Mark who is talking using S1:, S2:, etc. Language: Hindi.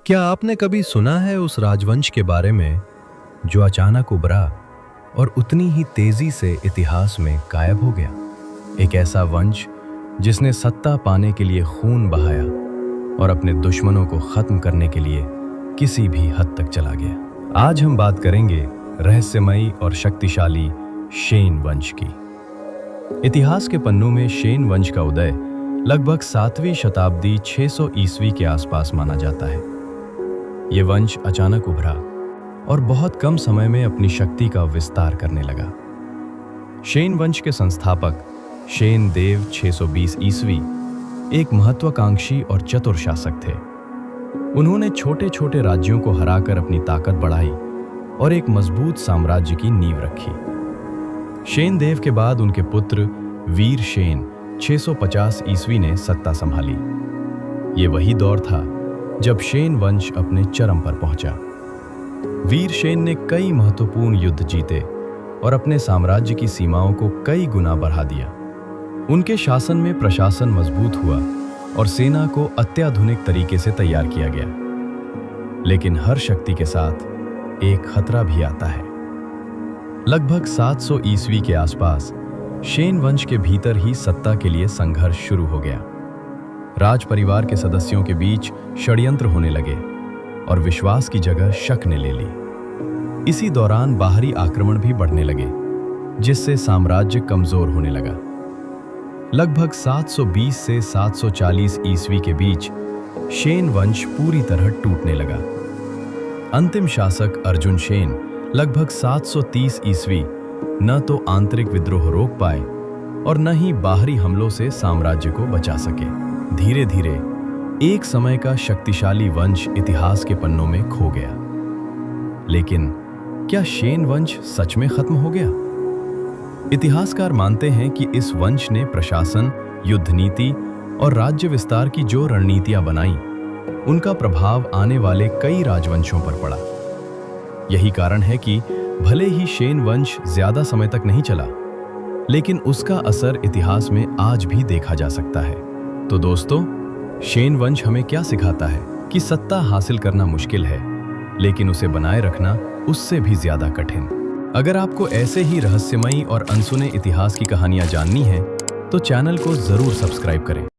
S1: क्या आपने कभी सुना है उस राजवंश के बारे में जो अचानक उभरा और उतनी ही तेजी से इतिहास में गायब हो गया? एक ऐसा वंश जिसने सत्ता पाने के लिए खून बहाया और अपने दुश्मनों को खत्म करने के लिए किसी भी हद तक चला गया। आज हम बात करेंगे रहस्यमयी और शक्तिशाली शेन वंश की। इतिहास के पन्नों में शेन वंश का उदय लगभग 7वीं शताब्दी 600 ईस्वी के आसपास माना जाता है। ये वंश अचानक उभरा और बहुत कम समय में अपनी शक्ति का विस्तार करने लगा। शेन वंश के संस्थापक शेन देव 620 ईस्वी एक महत्वाकांक्षी और चतुर शासक थे। उन्होंने छोटे छोटे राज्यों को हराकर अपनी ताकत बढ़ाई और एक मजबूत साम्राज्य की नींव रखी। शेन देव के बाद उनके पुत्र वीर शेन 650 ईस्वी ने सत्ता संभाली। ये वही दौर था जब शेन वंश अपने चरम पर पहुंचा। वीर शेन ने कई महत्वपूर्ण युद्ध जीते और अपने साम्राज्य की सीमाओं को कई गुना बढ़ा दिया। उनके शासन में प्रशासन मजबूत हुआ और सेना को अत्याधुनिक तरीके से तैयार किया गया। लेकिन हर शक्ति के साथ एक खतरा भी आता है। लगभग 700 ईस्वी के आसपास शेन वंश के भीतर ही सत्ता के लिए संघर्ष शुरू हो गया। राज परिवार के सदस्यों के बीच षड्यंत्र होने लगे और विश्वास की जगह शक ने ले ली। इसी दौरान बाहरी आक्रमण भी बढ़ने लगे, जिससे साम्राज्य कमजोर होने लगा। लगभग 720 से 740 ईस्वी के बीच शेन वंश पूरी तरह टूटने लगा। अंतिम शासक अर्जुन शेन लगभग 730 ईस्वी न तो आंतरिक विद्रोह रोक पाए और न ही बाहरी हमलों से साम्राज्य को बचा सके। धीरे धीरे एक समय का शक्तिशाली वंश इतिहास के पन्नों में खो गया। लेकिन क्या शेन वंश सच में खत्म हो गया? इतिहासकार मानते हैं कि इस वंश ने प्रशासन, युद्ध नीति और राज्य विस्तार की जो रणनीतियां बनाई, उनका प्रभाव आने वाले कई राजवंशों पर पड़ा। यही कारण है कि भले ही शेन वंश ज्यादा समय तक नहीं चला, लेकिन उसका असर इतिहास में आज भी देखा जा सकता है। तो दोस्तों, शेन वंश हमें क्या सिखाता है कि सत्ता हासिल करना मुश्किल है, लेकिन उसे बनाए रखना उससे भी ज्यादा कठिन। अगर आपको ऐसे ही रहस्यमयी और अनसुने इतिहास की कहानियां जाननी हैं, तो चैनल को जरूर सब्सक्राइब करें।